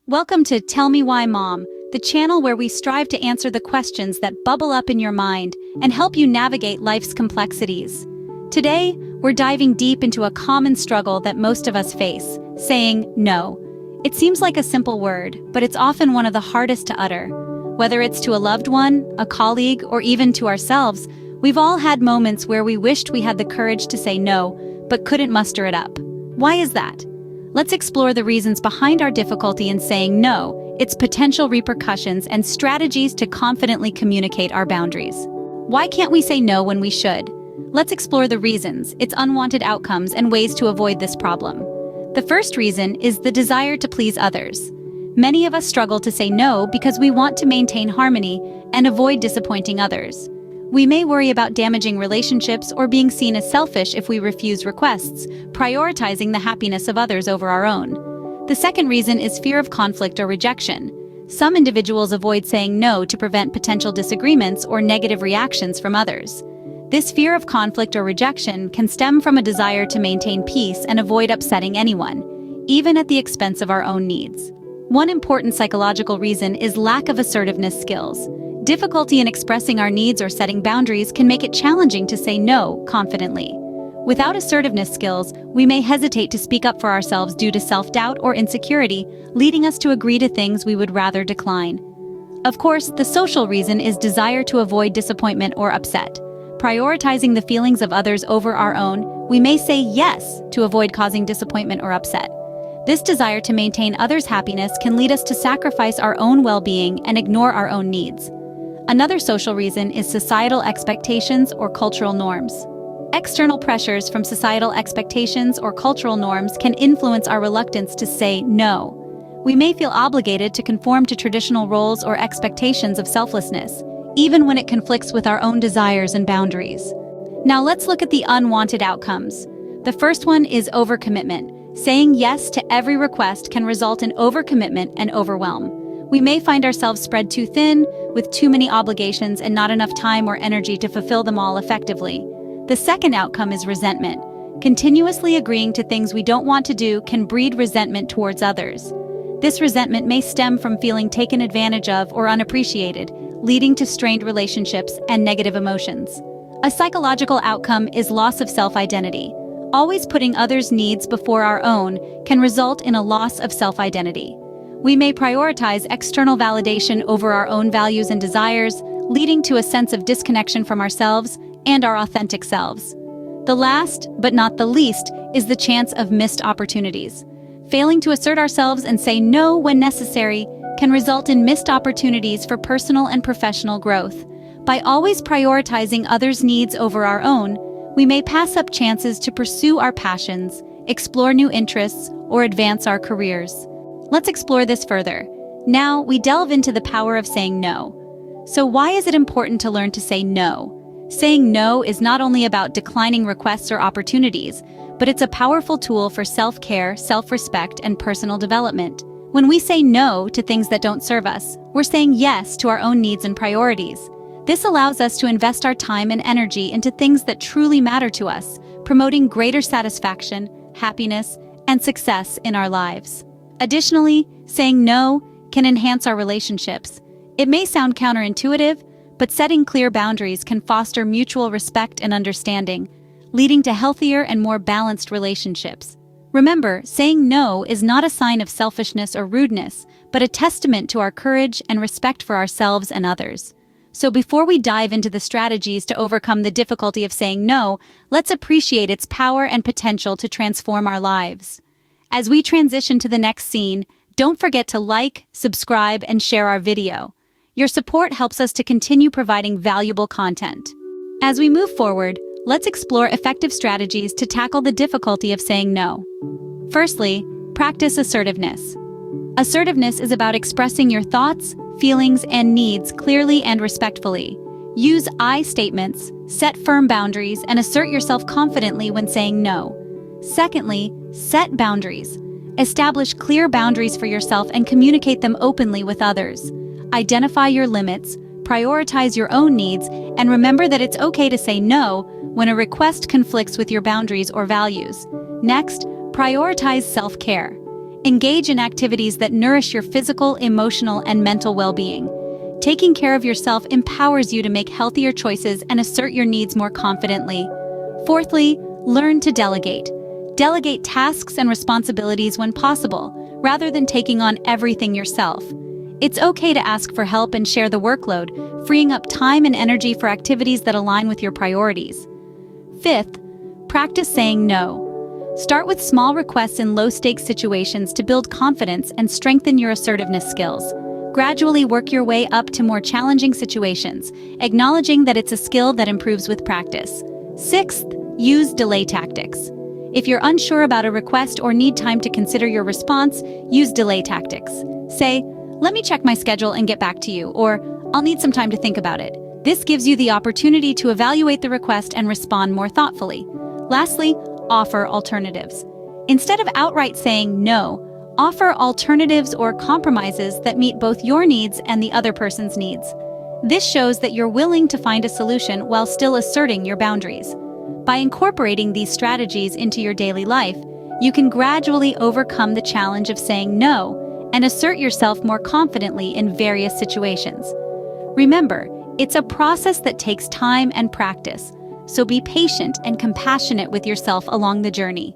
Welcome to Tell Me Why Mom, the channel where we strive to answer the questions that bubble up in your mind and help you navigate life's complexities. Today, we're diving deep into a common struggle that most of us face, saying no. It seems like a simple word, but it's often one of the hardest to utter. Whether it's to a loved one, a colleague, or even to ourselves, we've all had moments where we wished we had the courage to say no, but couldn't muster it up. Why is that? Let's explore the reasons behind our difficulty in saying no, its potential repercussions, and strategies to confidently communicate our boundaries. Why can't we say no when we should? Let's explore the reasons, its unwanted outcomes, and ways to avoid this problem. The first reason is the desire to please others. Many of us struggle to say no because we want to maintain harmony and avoid disappointing others. We may worry about damaging relationships or being seen as selfish if we refuse requests, prioritizing the happiness of others over our own. The second reason is fear of conflict or rejection. Some individuals avoid saying no to prevent potential disagreements or negative reactions from others. This fear of conflict or rejection can stem from a desire to maintain peace and avoid upsetting anyone, even at the expense of our own needs. One important psychological reason is lack of assertiveness skills. Difficulty in expressing our needs or setting boundaries can make it challenging to say no confidently. Without assertiveness skills, we may hesitate to speak up for ourselves due to self-doubt or insecurity, leading us to agree to things we would rather decline. Of course, the social reason is desire to avoid disappointment or upset. Prioritizing the feelings of others over our own, we may say yes to avoid causing disappointment or upset. This desire to maintain others' happiness can lead us to sacrifice our own well-being and ignore our own needs. Another social reason is societal expectations or cultural norms. External pressures from societal expectations or cultural norms can influence our reluctance to say no. We may feel obligated to conform to traditional roles or expectations of selflessness, even when it conflicts with our own desires and boundaries. Now let's look at the unwanted outcomes. The first one is overcommitment. Saying yes to every request can result in overcommitment and overwhelm. We may find ourselves spread too thin, with too many obligations and not enough time or energy to fulfill them all effectively. The second outcome is resentment. Continuously agreeing to things we don't want to do can breed resentment towards others. This resentment may stem from feeling taken advantage of or unappreciated, leading to strained relationships and negative emotions. A psychological outcome is loss of self-identity. Always putting others' needs before our own can result in a loss of self-identity. We may prioritize external validation over our own values and desires, leading to a sense of disconnection from ourselves and our authentic selves. The last, but not the least, is the chance of missed opportunities. Failing to assert ourselves and say no when necessary can result in missed opportunities for personal and professional growth. By always prioritizing others' needs over our own, we may pass up chances to pursue our passions, explore new interests, or advance our careers. Let's explore this further. Now, we delve into the power of saying no. So why is it important to learn to say no? Saying no is not only about declining requests or opportunities, but it's a powerful tool for self-care, self-respect, and personal development. When we say no to things that don't serve us, we're saying yes to our own needs and priorities. This allows us to invest our time and energy into things that truly matter to us, promoting greater satisfaction, happiness, and success in our lives. Additionally, saying no can enhance our relationships. It may sound counterintuitive, but setting clear boundaries can foster mutual respect and understanding, leading to healthier and more balanced relationships. Remember, saying no is not a sign of selfishness or rudeness, but a testament to our courage and respect for ourselves and others. So before we dive into the strategies to overcome the difficulty of saying no, let's appreciate its power and potential to transform our lives. As we transition to the next scene, don't forget to like, subscribe, and share our video. Your support helps us to continue providing valuable content. As we move forward, let's explore effective strategies to tackle the difficulty of saying no. Firstly, practice assertiveness. Assertiveness is about expressing your thoughts, feelings, and needs clearly and respectfully. Use I statements, set firm boundaries, and assert yourself confidently when saying no. Secondly, set boundaries. Establish clear boundaries for yourself and communicate them openly with others. Identify your limits, prioritize your own needs, and remember that it's okay to say no when a request conflicts with your boundaries or values. Next, prioritize self-care. Engage in activities that nourish your physical, emotional, and mental well-being. Taking care of yourself empowers you to make healthier choices and assert your needs more confidently. Fourthly, learn to delegate. Delegate tasks and responsibilities when possible, rather than taking on everything yourself. It's okay to ask for help and share the workload, freeing up time and energy for activities that align with your priorities. Fifth, practice saying no. Start with small requests in low-stakes situations to build confidence and strengthen your assertiveness skills. Gradually work your way up to more challenging situations, acknowledging that it's a skill that improves with practice. Sixth, use delay tactics. If you're unsure about a request or need time to consider your response, use delay tactics. Say, "Let me check my schedule and get back to you," or "I'll need some time to think about it." This gives you the opportunity to evaluate the request and respond more thoughtfully. Lastly, offer alternatives. Instead of outright saying no, offer alternatives or compromises that meet both your needs and the other person's needs. This shows that you're willing to find a solution while still asserting your boundaries. By incorporating these strategies into your daily life, you can gradually overcome the challenge of saying no and assert yourself more confidently in various situations. Remember, it's a process that takes time and practice, so be patient and compassionate with yourself along the journey.